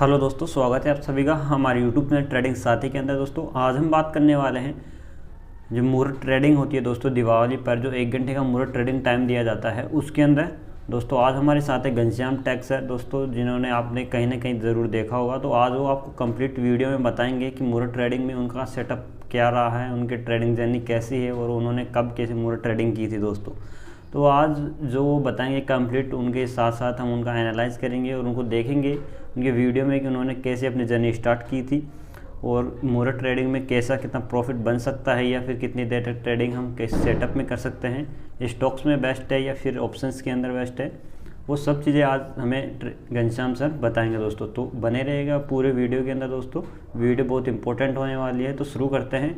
Hello दोस्तों, स्वागत है आप सभी का हमारे यूट्यूब में ट्रेडिंग साथी के अंदर। दोस्तों आज हम बात करने वाले हैं जो मुहूर्त ट्रेडिंग होती है दोस्तों, दीपावली पर जो 1 घंटे का मुहूर्त ट्रेडिंग टाइम दिया जाता है उसके अंदर। दोस्तों आज हमारे साथ है घनश्याम टेक सर दोस्तों, जिन्होंने आपने कहीं ना कहीं ज़रूर देखा होगा। तो आज वो आपको कंप्लीट वीडियो में बताएंगे कि मुहूर्त ट्रेडिंग में उनका सेटअप क्या रहा है, उनकी ट्रेडिंग जर्नी कैसी है और उन्होंने कब कैसे मुहूर्त ट्रेडिंग की थी दोस्तों। तो आज जो वो बताएंगे कंप्लीट, उनके साथ साथ हम उनका एनालाइज करेंगे और उनको देखेंगे उनके वीडियो में कि उन्होंने कैसे अपनी जर्नी स्टार्ट की थी और मुहूर्त ट्रेडिंग में कैसा कितना प्रॉफिट बन सकता है या फिर कितनी देर तक ट्रेडिंग हम कैसे सेटअप में कर सकते हैं, स्टॉक्स में बेस्ट है या फिर ऑप्शंस के अंदर बेस्ट है। वो सब चीज़ें आज हमें घनश्याम सर बताएंगे दोस्तों। तो बने रहेगा पूरे वीडियो के अंदर दोस्तों, वीडियो बहुत इंपॉर्टेंट होने वाली है। तो शुरू करते हैं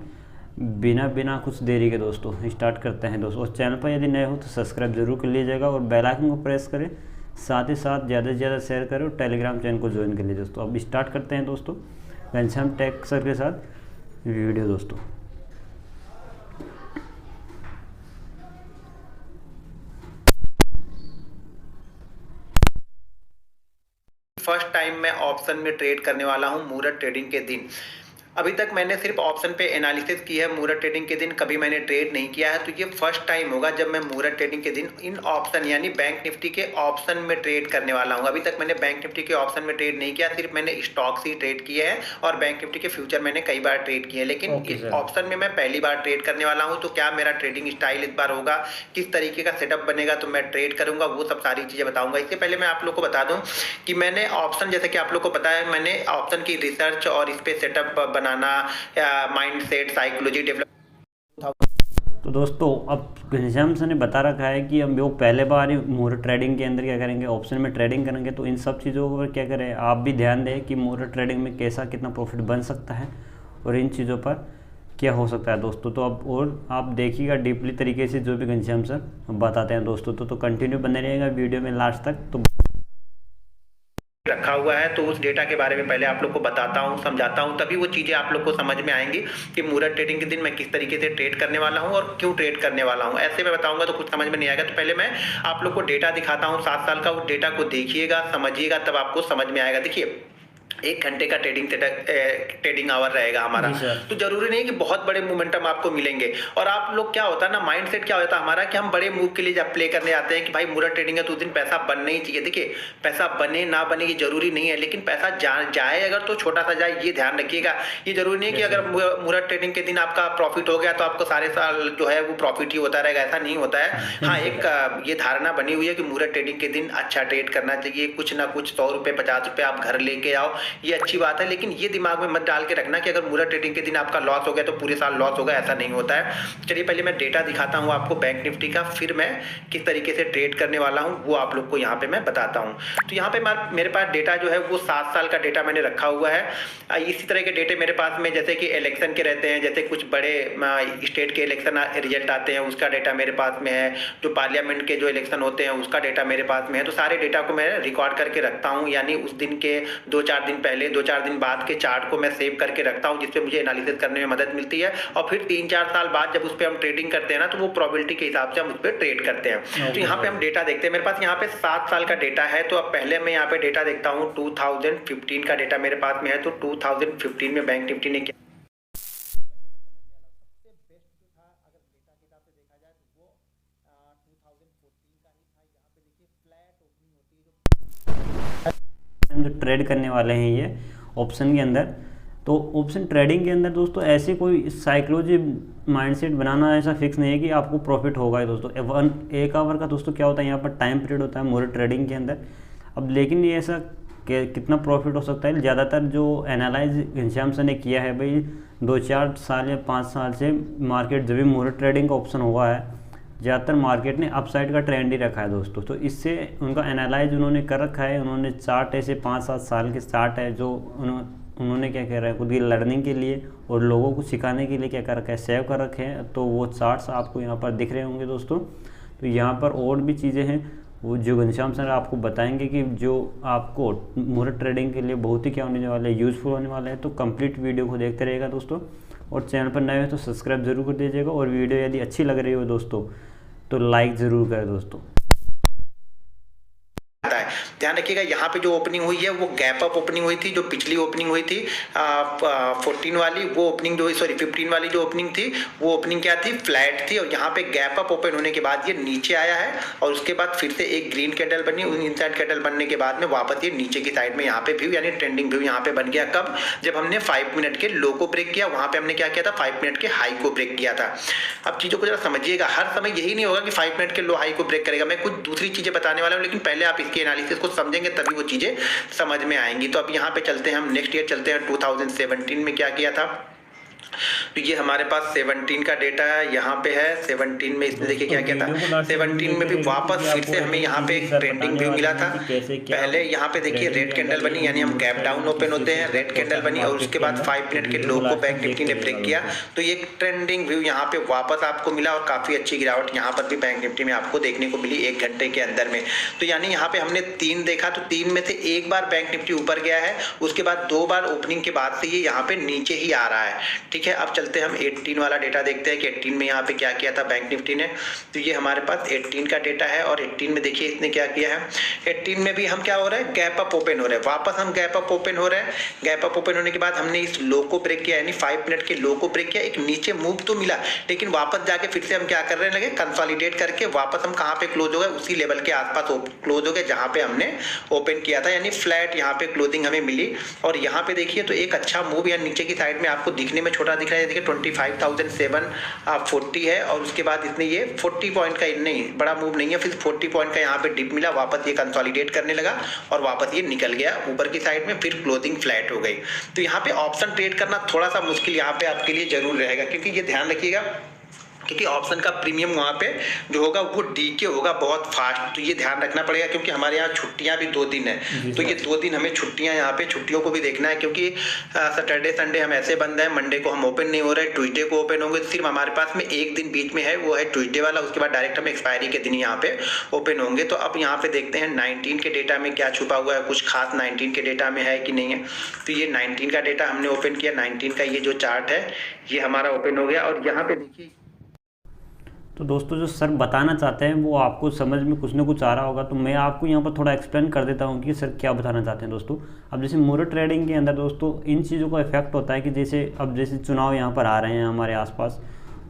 बिना कुछ देरी के दोस्तों, स्टार्ट करते हैं दोस्तों। और चैनल पर यदि नए हो तो सब्सक्राइब जरूर कर लीजिएगा और बेल आइकन को प्रेस करें, साथ ही साथ ज़्यादा से ज़्यादा शेयर करें और टेलीग्राम चैनल को ज्वाइन कर लीजिए दोस्तों। अब स्टार्ट करते हैं दोस्तों घनश्याम टेक सर के साथ वीडियो दोस्तों। फर्स्ट टाइम मैं ऑप्शन में ट्रेड करने वाला हूं मुहूर्त ट्रेडिंग के दिन। अभी तक मैंने सिर्फ ऑप्शन पे एनालिसिस की है, मुहूर्त ट्रेडिंग के दिन कभी मैंने ट्रेड नहीं किया है। तो ये फर्स्ट टाइम होगा जब मैं मुहूर्त ट्रेडिंग के दिन इन ऑप्शन यानी बैंक निफ्टी के ऑप्शन में ट्रेड करने वाला हूं। अभी तक मैंने बैंक निफ्टी के ऑप्शन में ट्रेड नहीं किया, सिर्फ मैंने स्टॉक्स ही ट्रेड किए हैं और बैंक निफ्टी के फ्यूचर मैंने कई बार ट्रेड किए हैं, लेकिन इस ऑप्शन में मैं पहली बार ट्रेड करने वाला हूँ। तो क्या मेरा ट्रेडिंग स्टाइल इस बार होगा, किस तरीके का सेटअप बनेगा, तो मैं ट्रेड करूंगा, वो सब सारी चीजें बताऊंगा। इससे पहले मैं आप लोग को बता दूं कि मैंने ऑप्शन, जैसे कि आप लोग को पता है, मैंने ऑप्शन की रिसर्च और इस पे सेटअप बनाना, माइंडसेट, साइकोलॉजी डेवलप। तो दोस्तों अब घनश्याम सर ने बता रखा है कि हम वो पहले बार ही मुहूर्त ट्रेडिंग के अंदर क्या करेंगे, ऑप्शन में ट्रेडिंग करेंगे। तो इन सब चीज़ों पर क्या करें, आप भी ध्यान दें कि मुहूर्त ट्रेडिंग में कैसा कितना प्रॉफिट बन सकता है और इन चीज़ों पर क्या हो सकता है दोस्तों। तो अब और आप देखिएगा डीपली तरीके से जो भी घनश्याम सर बताते हैं दोस्तों। तो कंटिन्यू बने रहेगा वीडियो में लास्ट तक। तो रखा हुआ है तो उस डेटा के बारे में पहले आप लोग को बताता हूं, समझाता हूं, तभी वो चीजें आप लोग को समझ में आएंगी कि मुहूर्त ट्रेडिंग के दिन मैं किस तरीके से ट्रेड करने वाला हूं और क्यों ट्रेड करने वाला हूं। ऐसे मैं बताऊंगा तो कुछ समझ में नहीं आएगा। तो पहले मैं आप लोग को डेटा दिखाता हूं 7 साल का, उस डेटा को देखिएगा, समझिएगा, तब आपको समझ में आएगा। देखिए 1 घंटे का ट्रेडिंग आवर रहेगा हमारा, तो जरूरी नहीं कि बहुत बड़े मोमेंटम आपको मिलेंगे। और आप लोग क्या होता है ना, माइंडसेट क्या होता है हमारा कि हम बड़े मूव के लिए जब प्ले करने आते हैं कि भाई मुहूर्त ट्रेडिंग है तो उस दिन पैसा बनना ही चाहिए। देखिए पैसा बने ना बने ये जरूरी नहीं है, लेकिन पैसा जाए अगर तो छोटा सा जाए, ये ध्यान रखिएगा। ये जरूरी नहीं है कि अगर मुहूर्त ट्रेडिंग के दिन आपका प्रॉफिट हो गया तो आपको सारे साल जो है वो प्रॉफिट ही होता रहेगा, ऐसा नहीं होता है। हाँ, एक ये धारणा बनी हुई है कि मुहूर्त ट्रेडिंग के दिन अच्छा ट्रेड करना चाहिए, कुछ ना कुछ 100 रुपये 50 रुपये आप घर लेके आओ, ये अच्छी बात है। लेकिन ये दिमाग में मत डाल के रखना कि अगर मुहूर्त ट्रेडिंग के दिन आपका लॉस हो गया तो पूरे साल लॉस होगा, ऐसा नहीं होता है। चलिए पहले मैं डेटा दिखाता हूं आपको बैंक निफ्टी का, फिर मैं किस तरीके से ट्रेड करने वाला हूं वो आप लोग को यहाँ पे मैं बताता हूं। तो यहाँ पे मेरे पास डेटा जो है वो 7 साल का डेटा मैंने रखा हुआ है। इसी तरह के डेटे मेरे पास में, जैसे कि इलेक्शन के रहते हैं, जैसे कुछ बड़े स्टेट के इलेक्शन रिजल्ट आते हैं उसका डेटा मेरे पास में है, जो पार्लियामेंट के जो इलेक्शन होते हैं उसका डेटा मेरे पास में है। तो सारे डेटा को मैं रिकॉर्ड करके रखता हूँ, यानी उस दिन के 2-4 दिन पहले 2-4 दिन बाद के चार्ट को मैं सेव करके रखता हूं, जिससे मुझे एनालिसिस करने में मदद मिलती है। और फिर 3-4 साल बाद जब उस पर हम ट्रेडिंग करते हैं ना, तो वो प्रोबेबिलिटी के हिसाब से हम उस पर ट्रेड करते हैं। तो यहाँ पे हम डेटा देखते हैं, मेरे पास यहाँ पे 7 साल का डेटा है। तो अब पहले मैं यहाँ पे डेटा देखता हूँ, 2015 का डेटा मेरे पास में है। तो 2015 में बैंक निफ्टी ने क्या जो ट्रेड करने वाले हैं ये ऑप्शन के अंदर। तो ऑप्शन ट्रेडिंग के अंदर दोस्तों ऐसे कोई साइकोलॉजी माइंडसेट बनाना ऐसा फिक्स नहीं है कि आपको प्रॉफिट होगा ही दोस्तों। 1 आवर का दोस्तों क्या होता है, यहाँ पर टाइम पीरियड होता है मुहूर्त ट्रेडिंग के अंदर। अब लेकिन ये ऐसा कितना प्रॉफिट हो सकता है, ज़्यादातर जो एनालाइज घनश्याम सर ने किया है भाई 2-4 साल या 5 साल से मार्केट जब भी मुहूर्त ट्रेडिंग का ऑप्शन हुआ है, ज़्यादातर मार्केट ने अपसाइड का ट्रेंड ही रखा है दोस्तों। तो इससे उनका एनालाइज उन्होंने कर रखा है, उन्होंने चार्ट ऐसे 5-7 साल के चार्ट है जो उन्होंने क्या कह रहा है खुद की लर्निंग के लिए और लोगों को सिखाने के लिए क्या कर रखा है, सेव कर रखे हैं। तो वो चार्ट्स आपको यहाँ पर दिख रहे होंगे दोस्तों। तो यहाँ पर और भी चीज़ें हैं वो जो घनश्याम सर आपको बताएंगे कि जो आपको मुहूर्त ट्रेडिंग के लिए बहुत ही क्या होने वाले, यूज़फुल होने वाला है। तो कंप्लीट वीडियो को देखते रहेगा दोस्तों। और चैनल पर नए हो तो सब्सक्राइब जरूर कर दीजिएगा और वीडियो यदि अच्छी लग रही हो दोस्तों तो लाइक ज़रूर करें दोस्तों। ध्यान रखिएगा यहाँ पे जो ओपनिंग हुई है वो गैप अप ओपनिंग हुई थी। जो पिछली ओपनिंग हुई थी 14 वाली वो ओपनिंग जो 15 वाली जो ओपनिंग थी वो ओपनिंग क्या थी, फ्लैट थी। और यहाँ पे गैप अप ओपन होने के बाद ये नीचे आया है और उसके बाद फिर से एक ग्रीन कैंडल बनी। इनसाइड कैंडल बनने के बाद में वापस ये नीचे की साइड में यहाँ पे व्यू यानी ट्रेंडिंग व्यू यहाँ पे बन गया। कब? जब हमने 5 मिनट के लो को ब्रेक किया, वहां पे हमने क्या किया था, 5 मिनट के हाई को ब्रेक किया था। अब चीजों को जरा समझिएगा, हर समय यही नहीं होगा कि 5 मिनट के लो हाई को ब्रेक करेगा। मैं कुछ दूसरी चीजें बताने वाला हूँ, लेकिन पहले आप इसके एनालिसिस को समझेंगे तभी वो चीजें समझ में आएंगी। तो अब यहाँ पे चलते हैं, हम नेक्स्ट ईयर चलते हैं 2017 में क्या किया था। तो ये हमारे पास 17 का डेटा है, यहाँ पे है 17 में। इसमें देखिए क्या क्या था, 17 में भी वापस फिर से हमें यहाँ पे एक ट्रेंडिंग व्यू मिला था। पहले यहाँ पे देखिए रेड कैंडल बनी, यानी हम गैप डाउन ओपन होते हैं, रेड कैंडल बनी और उसके बाद 5 मिनट के लो को बैंक निफ्टी ने ब्रेक किया। तो ये ट्रेंडिंग व्यू यहाँ पे वापस आपको मिला और काफी अच्छी गिरावट यहाँ पर भी बैंक निफ्टी में आपको देखने को मिली 1 घंटे के अंदर में। तो यानी यहाँ पे हमने 3 देखा, तो 3 में से एक बार बैंक निफ्टी ऊपर गया है, उसके बाद 2 बार ओपनिंग के बाद से ये यहाँ पे नीचे ही आ रहा है। ठीक है, अब चलते हैं हम 18 वाला डेटा देखते हैं कि 18 में यहाँ पे क्या किया था बैंक निफ्टी ने। तो ये हमारे पास 18 का डेटा है और 18 में देखिए इसने क्या किया है। 18 में भी हम क्या हो रहा है, गैप अप ओपन हो रहे हैं, वापस हम गैप अप ओपन हो रहे हैं। गैप अप ओपन होने के बाद हमने इस लो को ब्रेक किया, यानी 5 मिनट के लो को ब्रेक किया। एक नीचे मूव तो मिला, लेकिन वापस जाके फिर से हम क्या कर रहे लगे, कंसोलिडेट करके वापस हम कहाँ पे क्लोज हो गए, उसी लेवल के आसपास क्लोज हो गए जहाँ पे हमने ओपन किया था, यानी फ्लैट यहाँ पे क्लोजिंग हमें मिली। और यहाँ पे देखिए तो एक अच्छा मूव या नीचे की साइड में आपको दिखने में छोटा दिख रहा है, देखिए 25,740 है और उसके बाद इसने ये 40 पॉइंट का नहीं, बड़ा मूव नहीं है, फिर 40 पॉइंट का यहाँ पे डिप मिला, वापस ये कंसोलिडेट करने लगा और वापस ये निकल गया ऊपर की साइड में, फिर क्लोजिंग फ्लैट हो गई। तो यहाँ पे ऑप्शन ट्रेड करना थोड़ा सा मुश्किल यहाँ पे आपके लिए जरूर रहेगा, क्योंकि ये ध्यान रखिएगा क्योंकि ऑप्शन का प्रीमियम वहाँ पे जो होगा वो डीके होगा बहुत फास्ट। तो ये ध्यान रखना पड़ेगा, क्योंकि हमारे यहाँ छुट्टियाँ भी 2 दिन है, तो ये 2 दिन हमें छुट्टियाँ, यहाँ पे छुट्टियों को भी देखना है, क्योंकि सैटरडे संडे हम ऐसे बंद है, मंडे को हम ओपन नहीं हो रहे, ट्यूसडे को ओपन होंगे। सिर्फ हमारे पास में एक दिन बीच में है, वो है ट्यूसडे वाला, उसके बाद डायरेक्ट हम एक्सपायरी के दिन यहाँ पे ओपन होंगे। तो अब यहाँ पे देखते हैं 19 के डेटा में क्या छुपा हुआ है, कुछ खास 19 के डेटा में है कि नहीं है। तो ये 19 का डेटा हमने ओपन किया, 19 का ये जो चार्ट है ये हमारा ओपन हो गया और यहाँ पे देखिए। तो दोस्तों जो सर बताना चाहते हैं वो आपको समझ में कुछ ना कुछ आ रहा होगा, तो मैं आपको यहाँ पर थोड़ा एक्सप्लेन कर देता हूँ कि सर क्या बताना चाहते हैं दोस्तों। अब जैसे मूरत ट्रेडिंग के अंदर दोस्तों इन चीज़ों का इफेक्ट होता है कि जैसे अब जैसे चुनाव यहाँ पर आ रहे हैं हमारे आसपास,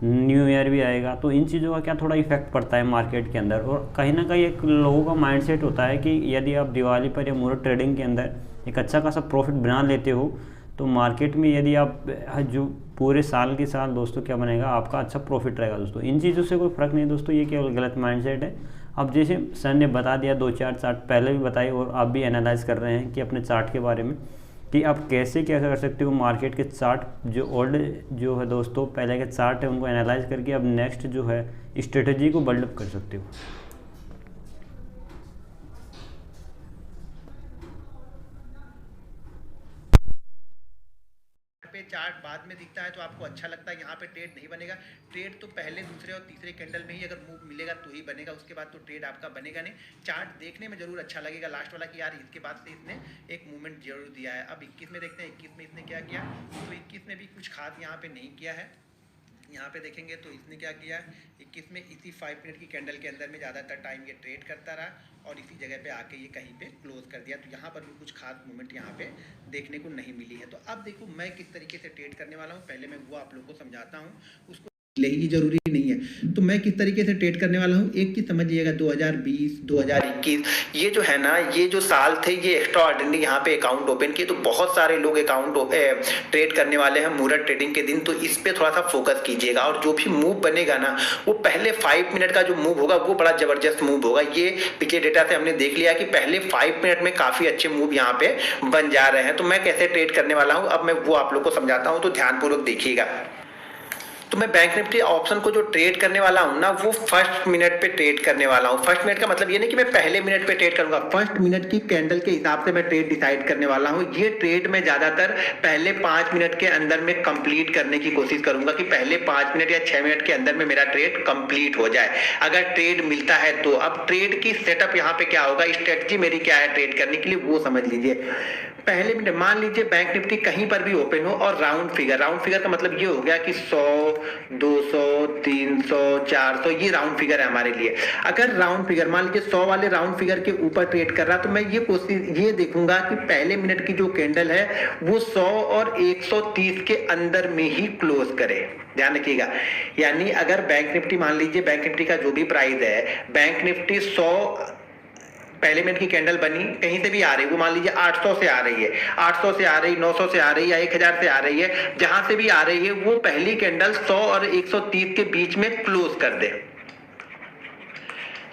न्यू ईयर भी आएगा, तो इन चीज़ों का क्या थोड़ा इफेक्ट पड़ता है मार्केट के अंदर। और कहीं ना कहीं एक लोगों का माइंडसेट होता है कि यदि आप दिवाली पर या मूरत ट्रेडिंग के अंदर एक अच्छा खासा प्रॉफिट बना लेते हो, तो मार्केट में यदि आप जो पूरे साल के साल दोस्तों क्या बनेगा, आपका अच्छा प्रॉफिट रहेगा दोस्तों। इन चीज़ों से कोई फ़र्क नहीं दोस्तों, ये केवल गलत माइंडसेट है। अब जैसे सर ने बता दिया 2-4 चार्ट पहले भी बताए और आप भी एनालाइज कर रहे हैं कि अपने चार्ट के बारे में कि आप कैसे क्या कर सकते हो मार्केट के चार्ट जो ओल्ड जो है दोस्तों पहले के चार्ट है उनको एनालाइज करके अब नेक्स्ट जो है स्ट्रेटजी को बिल्डअप कर सकते हो। चार्ट बाद में दिखता है तो आपको अच्छा लगता है, यहाँ पे ट्रेड नहीं बनेगा। ट्रेड तो पहले दूसरे और तीसरे कैंडल में ही अगर मूव मिलेगा तो ही बनेगा, उसके बाद तो ट्रेड आपका बनेगा नहीं। चार्ट देखने में जरूर अच्छा लगेगा लास्ट वाला कि यार इसके बाद से इसने एक मूवमेंट जरूर दिया है। अब 21 में देखते हैं 21 में इसने क्या किया। तो 21 में भी कुछ खास यहाँ पे नहीं किया है। यहाँ पे देखेंगे तो इसने क्या किया, 21 में इसी 5 मिनट की कैंडल के अंदर में ज़्यादातर टाइम ये ट्रेड करता रहा और इसी जगह पे आके ये कहीं पे क्लोज कर दिया। तो यहाँ पर भी कुछ खास मूवमेंट यहाँ पे देखने को नहीं मिली है। तो अब देखो मैं किस तरीके से ट्रेड करने वाला हूँ, पहले मैं वो आप लोगों को समझाता हूँ, उसको ही जरूरी नहीं है। तो मैं किस तरीके से ट्रेड करने वाला हूँ एक चीज समझिएगा, 2020 2021 ये जो है ना, ये जो साल थे ये एक्स्ट्रा ऑर्डिनरी यहाँ पे अकाउंट ओपन किए। तो बहुत सारे लोग अकाउंट ट्रेड करने वाले हैं मूरत ट्रेडिंग के दिन, तो इस पे थोड़ा सा फोकस कीजिएगा। और जो भी मूव बनेगा ना वो पहले 5 मिनट का जो मूव होगा वो बड़ा जबरदस्त मूव होगा। ये पिछले डेटा से हमने देख लिया कि पहले 5 मिनट में काफी अच्छे मूव यहाँ पे बन जा रहे हैं। तो मैं कैसे ट्रेड करने वाला हूँ अब मैं वो आप लोग को समझाता हूँ, तो ध्यानपूर्वक देखिएगा। तो मैं बैंक निफ्टी ऑप्शन को जो ट्रेड करने वाला हूं ना वो फर्स्ट मिनट पे ट्रेड करने वाला हूं। फर्स्ट मिनट का मतलब ये नहीं कि मैं पहले मिनट पे ट्रेड करूंगा, फर्स्ट मिनट की कैंडल के हिसाब से मैं ट्रेड डिसाइड करने वाला हूं। ये ट्रेड मैं ज्यादातर पहले 5 मिनट के अंदर में कंप्लीट करने की कोशिश करूंगा कि पहले 5 मिनट या 6 मिनट के अंदर में मेरा ट्रेड कंप्लीट हो जाए, अगर ट्रेड मिलता है तो। अब ट्रेड की सेटअप यहाँ पे क्या होगा, स्ट्रेटजी मेरी क्या है ट्रेड करने के लिए वो समझ लीजिए। पहले मिनट मान लीजिए बैंक निफ्टी कहीं पर भी ओपन हो और राउंड फिगर का मतलब ये हो गया कि 100 200, 300, 400, ये राउंड फिगर है हमारे लिए। अगर राउंड फिगर मान लीजिए 100 वाले राउंड फिगर के ऊपर ट्रेड कर रहा तो मैं ये देखूंगा कि पहले मिनट की जो कैंडल है वो 100 और 130 के अंदर में ही क्लोज करे। ध्यान रखिएगा, यानी अगर बैंक निफ्टी मान लीजिए, बैंक निफ्टी का जो भी प्राइस है, बैंक निफ्टी 100 पहले मिनट की कैंडल बनी, कहीं से भी आ रही, वो मान लीजिए 800 से आ रही है, 800 से आ रही, 900 से आ रही या 1000 से आ रही है, जहां से भी आ रही है वो पहली कैंडल 100 और 130 के बीच में क्लोज कर दे।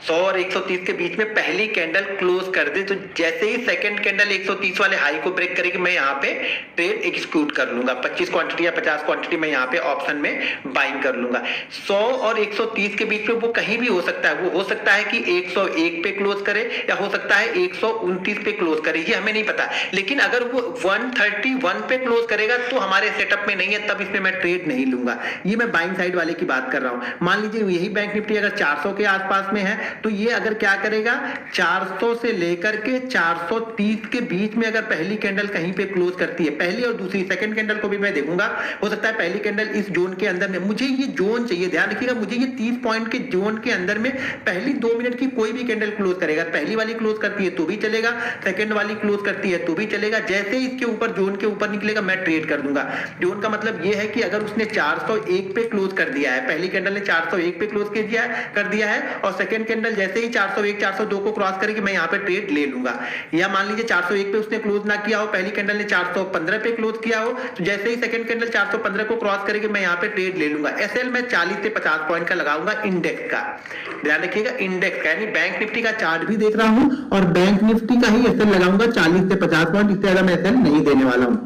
100 और 130 के बीच में पहली कैंडल क्लोज कर दे, तो जैसे ही सेकंड कैंडल 130 वाले हाई को ब्रेक करेगी, मैं यहाँ पे ट्रेड एग्जीक्यूट कर लूंगा। 25 क्वांटिटी या 50 क्वांटिटी मैं यहाँ पे ऑप्शन में बाइंग कर लूंगा। 100 और 130 के बीच में वो कहीं भी हो सकता है, वो हो सकता है कि 101 पे क्लोज करे या हो सकता है 129 पे क्लोज करे, ये हमें नहीं पता। लेकिन अगर वो 131 पे क्लोज करेगा तो हमारे सेटअप में नहीं है, तब इसमें मैं ट्रेड नहीं लूंगा। ये मैं बाइंग साइड वाले की बात कर रहा हूं। मान लीजिए यही बैंक निफ्टी अगर 400 के आसपास में है तो ये अगर क्या करेगा, 400 से लेकर के 430 के बीच में अगर पहली कैंडल कहीं पे क्लोज करती है, पहली और दूसरी सेकंड कैंडल को भी मैं देखूंगा, हो सकता है पहली कैंडल इस जोन के अंदर में, मुझे ये जोन चाहिए, ध्यान रखिएगा, मुझे ये 30 पॉइंट के जोन के अंदर में पहली 2 मिनट की कोई भी कैंडल क्लोज करेगा, पहली वाली क्लोज करती है तो भी चलेगा, सेकंड वाली क्लोज करती है तो भी चलेगा, जैसे ही इसके ऊपर जोन के ऊपर निकलेगा मैं ट्रेड कर दूंगा। जोन का मतलब ये है कि अगर उसने 401 पे क्लोज कर दिया है, पहली कैंडल ने 401 पे क्लोज कर दिया है और सेकंड कैंडल जैसे ही 401 402 को क्रॉस करेगी, मैं यहाँ पे ट्रेड ले लूंगा। या मान लीजिए 401 पे उसने क्लोज ना किया हो, पहली कैंडल ने 415 पे क्लोज किया हो, तो जैसे ही सेकंड कैंडल 415 को क्रॉस करेगी, मैं यहाँ पे ट्रेड ले लूंगा। एसएल मैं 40 से 50 पॉइंट का लगाऊंगा इंडेक्स का, ध्यान रखिएगा, इंडेक्स का, यानी बैंक निफ्टी का चार्ट भी देख रहा हूं और बैंक निफ्टी का ही एसएल लगाऊंगा 40 से 50 पॉइंट, इससे ज्यादा मैं एसएल नहीं देने वाला हूं।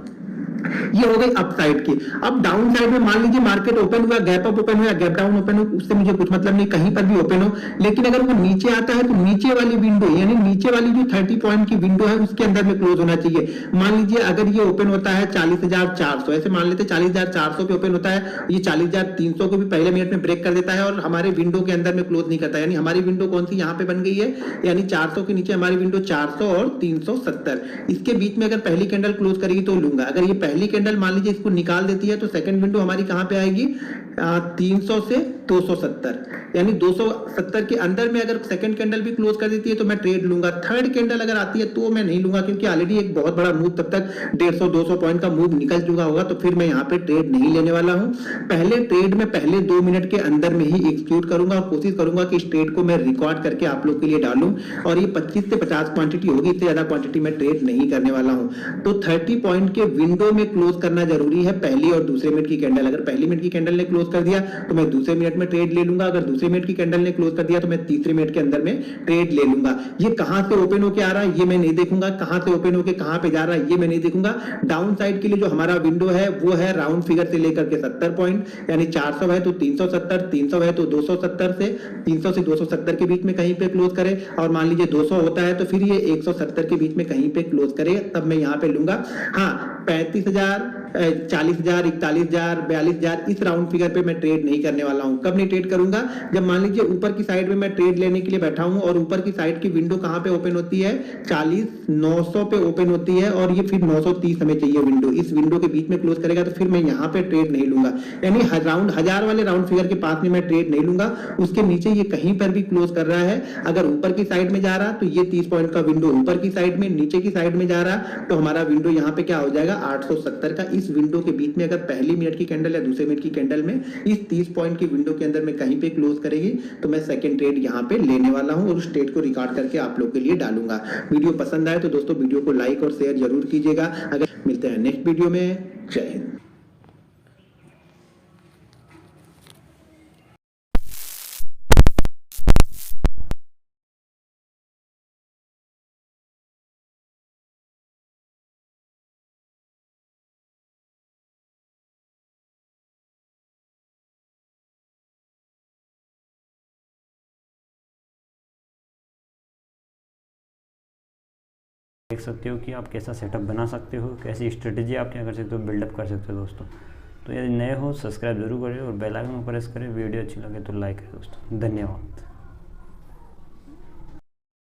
ये हो गई अप साइड की। अब डाउन साइड में मान लीजिए मार्केट ओपन हुआ, गैप अप ओपन हुआ, गैप डाउन ओपन हो, उससे मुझे कुछ मतलब नहीं, कहीं पर भी ओपन हो, लेकिन अगर वो नीचे आता है तो नीचे वाली विंडो, यानी नीचे वाली जो 30 पॉइंट की विंडो है उसके अंदर में क्लोज होना चाहिए। मान लीजिए अगर ये ओपन होता है 40,400, ऐसे मान लेते 40,400 पे ओपन होता है, ये 40,300 को भी पहले मिनट में ब्रेक कर देता है और हमारे विंडो के अंदर में क्लोज नहीं करता, यानी हमारी विंडो कौन सी यहाँ पे बन गई है, यानी 400 के नीचे हमारी विंडो 400 और 370, इसके बीच में अगर पहली कैंडल क्लोज करेगी तो लूंगा। अगर ये पहली कैंडल मान लीजिए इसको निकाल देती है तो सेकंड विंडो हमारी कहां पे आएगी, 300 से 270, यानी 270 के अंदर में अगर सेकंड कैंडल भी क्लोज कर देती है तो मैं ट्रेड लूंगा। थर्ड कैंडल अगर आती है तो मैं नहीं लूंगा, क्योंकि ऑलरेडी एक बहुत बड़ा मूव, तब तक 150-200 पॉइंट का मूव निकल चुका होगा, तो फिर मैं यहाँ पे ट्रेड नहीं लेने वाला हूं। पहले ट्रेड में पहले 2 मिनट के अंदर में ही एग्जीक्यूट करूंगा और कोशिश करूंगा कि इस ट्रेड को मैं रिकॉर्ड करके आप लोग के लिए डालूं, और ये 25 से 50 क्वांटिटी होगी, इससे ज्यादा क्वांटिटी मैं ट्रेड नहीं करने वाला हूं। तो 30 पॉइंट के विंडो में क्लोज करना जरूरी है, पहली और दूसरे मिनट की कैंडल। अगर पहली मिनट की कैंडल ने क्लोज कर दिया तो मैं दूसरे मिनट में ट्रेड ले लूंगा, अगर दूसरे मिनट की कैंडल ने क्लोज कर दिया तो मैं तीसरे मिनट के अंदर में ट्रेड ले लूंगा। ये कहां से ओपन होके आ रहा है ये मैं नहीं देखूंगा, कहां से ओपन होके कहां पे जा रहा है ये मैं नहीं देखूंगा। डाउन साइड के लिए जो हमारा विंडो है वो है राउंड फिगर से लेकर के 70 पॉइंट, यानी 400 है तो 370, 300 है तो 270 से 300 से 270 के बीच में कहीं पे क्लोज करे, और मान लीजिए 200 होता है तो फिर ये 170 के बीच में कहीं पे क्लोज करे, तब मैं यहाँ पे लूंगा। हाँ, 35,000, 40,000, 41,000, 42,000 इस राउंड फिगर पे मैं ट्रेड नहीं करने वाला हूं। कब नहीं ट्रेड करूंगा, जब मान लीजिए ऊपर की साइड में मैं ट्रेड लेने के लिए बैठा हूं और ऊपर की साइड की विंडो कहां पे ओपन होती है, 40,900 पे ओपन होती है और ये फिर 930 हमें चाहिए विंडो, इस विंडो के बीच में क्लोज करेगा तो फिर मैं यहाँ पे ट्रेड नहीं लूंगा, यानी राउंड 1000 वाले राउंड फिगर के पास में मैं ट्रेड नहीं लूंगा। उसके नीचे ये कहीं पर भी क्लोज कर रहा है, अगर ऊपर की साइड में जा रहा तो ये 30 पॉइंट का विंडो ऊपर की साइड में, नीचे की साइड में जा रहा तो हमारा विंडो यहाँ पे क्या हो जाएगा, 870 का। इस विंडो के बीच में अगर पहली मिनट की कैंडल या दूसरे मिनट की कैंडल में इस 30 पॉइंट की विंडो के अंदर में कहीं पे क्लोज करेगी तो मैं सेकंड ट्रेड यहाँ पे लेने वाला हूँ और उस ट्रेड को रिकॉर्ड करके आप लोग के लिए डालूंगा। वीडियो पसंद आए तो दोस्तों वीडियो को लाइक और शेयर जरूर कीजिएगा। अगर मिलते हैं नेक्स्ट वीडियो में, जय हिंद। देख सकते हो कि आप कैसा सेटअप बना सकते हो, कैसी स्ट्रेटेजी आप क्या कर सकते हो, बिल्डअप कर सकते हो दोस्तों। तो यदि नए हो सब्सक्राइब जरूर करें और बेल आइकन प्रेस करें, वीडियो अच्छी लगे तो लाइक करें दोस्तों। धन्यवाद।